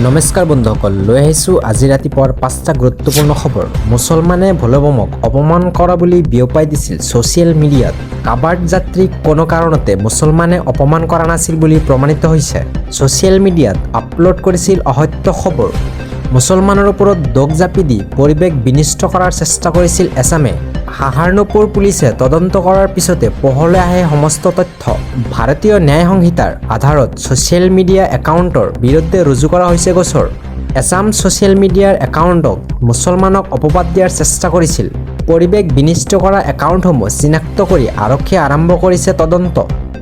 নমস্কাৰ বন্ধুসকল, লৈ আহিছোঁ আজি ৰাতিপুৱাৰ 5টা গুৰুত্বপূৰ্ণ খবৰ। মুছলমানে ভোলেবমক অপমান কৰা বুলি বিয়পাই দিছিল ছ'চিয়েল মিডিয়াত। কাবাৰ্ড যাত্ৰীক কোনো কাৰণতে মুছলমানে অপমান কৰা নাছিল বুলি প্ৰমাণিত হৈছে। ছ'চিয়েল মিডিয়াত আপলোড কৰিছিল অসত্য খবৰ। মুছলমানৰ ওপৰত দোষ জাপি দি পৰিৱেশ বিনষ্ট কৰাৰ চেষ্টা কৰিছিল এছামে। সাহাৰনপুৰ পুলিচে তদন্ত কৰাৰ পিছতে পোহৰলৈ আহে সমস্ত তথ্য। ভাৰতীয় ন্যায় সংহিতাৰ আধাৰত ছ'চিয়েল মিডিয়া একাউণ্টৰ বিৰুদ্ধে ৰুজু কৰা হৈছে গোচৰ। এছাম ছ'চিয়েল মিডিয়াৰ একাউণ্টক মুছলমানক অপবাদ দিয়াৰ চেষ্টা কৰিছিল। পৰিৱেশ বিনষ্ট কৰা একাউণ্টসমূহ চিনাক্ত কৰি আৰক্ষীয়ে আৰম্ভ কৰিছে তদন্ত।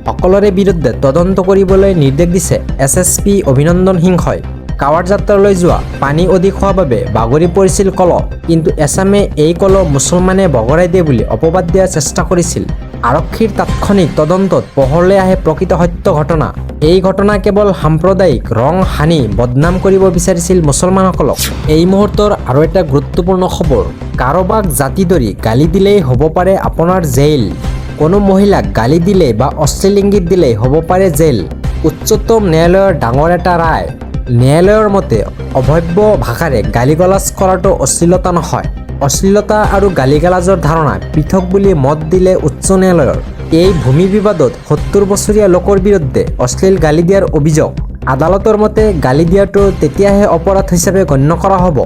সকলোৰে বিৰুদ্ধে তদন্ত কৰিবলৈ নিৰ্দেশ দিছে SSP অভিনন্দন সিংহই। কাৱাৰ্ড যাত্ৰালৈ যোৱা পানী অধিক হোৱাৰ বাবে বাগৰি পৰিছিল কল, কিন্তু এছামে এই কল মুছলমানে বগৰাই দিয়ে বুলি অপবাদ দিয়াৰ চেষ্টা কৰিছিল। আৰক্ষীৰ তাৎক্ষণিক তদন্তত পোহৰলৈ আহে প্ৰকৃত সত্য ঘটনা। এই ঘটনা কেৱল সাম্প্ৰদায়িক ৰং সানি বদনাম কৰিব বিচাৰিছিল মুছলমানসকলক। এই মুহূৰ্তৰ আৰু এটা গুৰুত্বপূৰ্ণ খবৰ। কাৰোবাক জাতি ধৰি গালি দিলেই হ'ব পাৰে আপোনাৰ জেইল। কোনো মহিলাক গালি দিলে বা অশ্লীল ইংগিত দিলেই হ'ব পাৰে জেল। উচ্চতম ন্যায়ালয়ৰ ডাঙৰ এটা ৰায়। ন্যায়ালয়ৰ মতে অভব্য ভাষাৰে গালিগালাজ কৰাটো অশ্লীলতা নহয়। অশ্লীলতা আৰু গালিগালাজৰ ধাৰণা পৃথক বুলি মত দিলে উচ্চ ন্যায়ালয়ৰ। এই ভূমি বিবাদত 70 বছৰীয়া লোকৰ বিৰুদ্ধে অশ্লীল গালি দিয়াৰ অভিযোগ। আদালতৰ মতে গালি দিয়াটো তেতিয়াহে অপৰাধ হিচাপে গণ্য কৰা হ'ব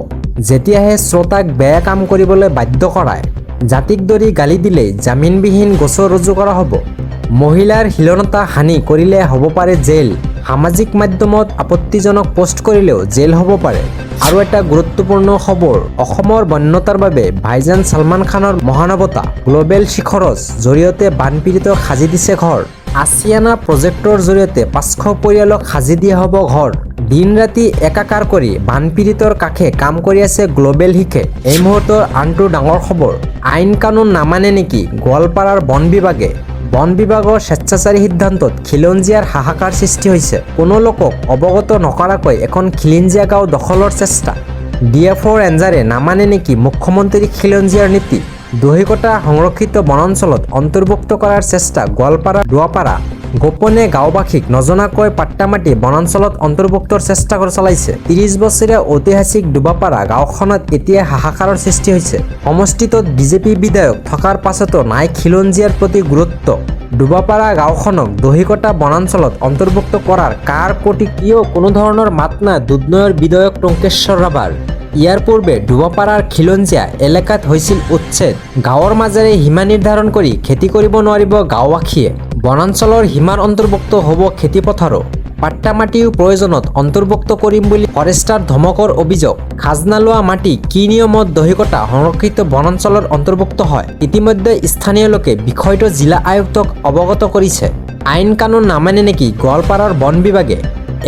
যেতিয়াহে শ্ৰোতাক বেয়া কাম কৰিবলৈ বাধ্য কৰায়। জাতিক ধৰি গালি দিলেই জামিনবিহীন গোচৰ ৰুজু কৰা হ'ব। মহিলাৰ শিলনতা হানি কৰিলে হ'ব পাৰে জেল। সামাজিক মাধ্যমত আপত্তিজনক পোষ্ট কৰিলেও জেল হ'ব পাৰে। আৰু এটা গুৰুত্বপূৰ্ণ খবৰ, অসমৰ বন্যতাৰ বাবে ভাইজান ছলমান খানৰ মহানৱতা গ্ল'বেল শিখৰত জৰিয়তে বানপীড়িতক সাজি দিছে ঘৰ। আছিয়ানা প্ৰজেক্টৰ জৰিয়তে 500 পৰিয়ালক সাজি দিয়া হ'ব ঘৰ। দিন ৰাতি একাকাৰ কৰি বানপীড়িতৰ কাষে কাম কৰি আছে গ্ল'বেল শিখে। এই মুহূৰ্তৰ আনটো ডাঙৰ খবৰ, আইন কানুন নামানে নেকি গোৱালপাৰাৰ বন বিভাগে। বন বিভাগৰ স্বেচ্ছাচাৰী সিদ্ধান্তত খিলঞ্জীয়াৰ হাহাকাৰ সৃষ্টি হৈছে। কোনো লোকক অৱগত নকৰাকৈ এখন খিলঞ্জীয়া গাঁও দখলৰ চেষ্টা। DFO ৰেঞ্জাৰে নামানে নেকি মুখ্যমন্ত্ৰী খিলঞ্জীয়াৰ নীতি। দহিকটা সংৰক্ষিত বনাঞ্চলত অন্তৰ্ভুক্ত কৰাৰ চেষ্টা গোৱালপাৰা দুৱাপাৰা। গোপনে গাঁওবাসীক নজনাকৈ পাট্টা মাটি বনাঞ্চলত অন্তৰ্ভুক্তৰ চেষ্টা চলাইছে। 30 বছৰীয়া ঐতিহাসিক দুৱাপাৰা গাঁওখনত এতিয়া হাহাকাৰৰ সৃষ্টি হৈছে। সমষ্টিটোত BJP বিধায়ক থকাৰ পাছতো নাই খিলঞ্জীয়াৰ প্ৰতি গুৰুত্ব। দুৱাপাৰা গাঁওখনক দহিকটা বনাঞ্চলত অন্তৰ্ভুক্ত কৰাৰ কাৰ কোটি কিয় কোনো ধৰণৰ মাত নাই দুধনৈৰ বিধায়ক টংকেশ্বৰ ৰাভাৰ। ইয়াৰ পূৰ্বে দুৱাপাৰাৰ খিলঞ্জীয়া এলেকাত হৈছিল উচ্ছেদ। গাঁৱৰ মাজেৰে সীমা নিৰ্ধাৰণ কৰি খেতি কৰিব নোৱাৰিব গাঁওবাসীয়ে। বনাঞ্চলৰ সীমাৰ অন্তৰ্ভুক্ত হ'ব খেতিপথাৰো। পাট্টা মাটিও প্ৰয়োজনত অন্তৰ্ভুক্ত কৰিম বুলি ফৰেষ্টাৰ ধমকৰ অভিযোগ। খাজনা লোৱা মাটি কি নিয়মত দহিকটা সংৰক্ষিত বনাঞ্চলত অন্তৰ্ভুক্ত হয়। ইতিমধ্যে স্থানীয় লোকে বিষয়টো জিলা আয়ুক্তক অৱগত কৰিছে। আইন কানুন নামানে নেকি গোৱালপাৰাৰ বন বিভাগে।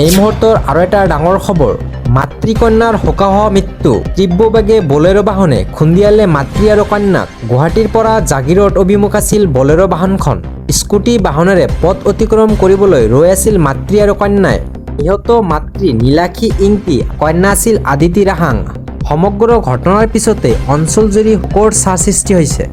এই মুহূৰ্তৰ আৰু এটা ডাঙৰ খবৰ, মাতৃকন্যাৰ শোকাবহ মৃত্যু। তীব্ৰ বেগে বলেৰো বাহনে খুন্দিয়ালে মাতৃ আৰু কন্যাক। গুৱাহাটীৰ পৰা জাগিৰোড অভিমুখ আছিল বলেৰো বাহনখন। স্কুটি বাহনেৰে পথ অতিক্ৰম কৰিবলৈ ৰৈ আছিল মাতৃ আৰু কন্যাই। নিহত মাতৃ নীলাক্ষী ইংতি, কন্যা আছিল আদিতি ৰাহাং। সমগ্ৰ ঘটনাৰ পিছতে অঞ্চলজুৰি শোকৰ ছাঁ সৃষ্টি হৈছে।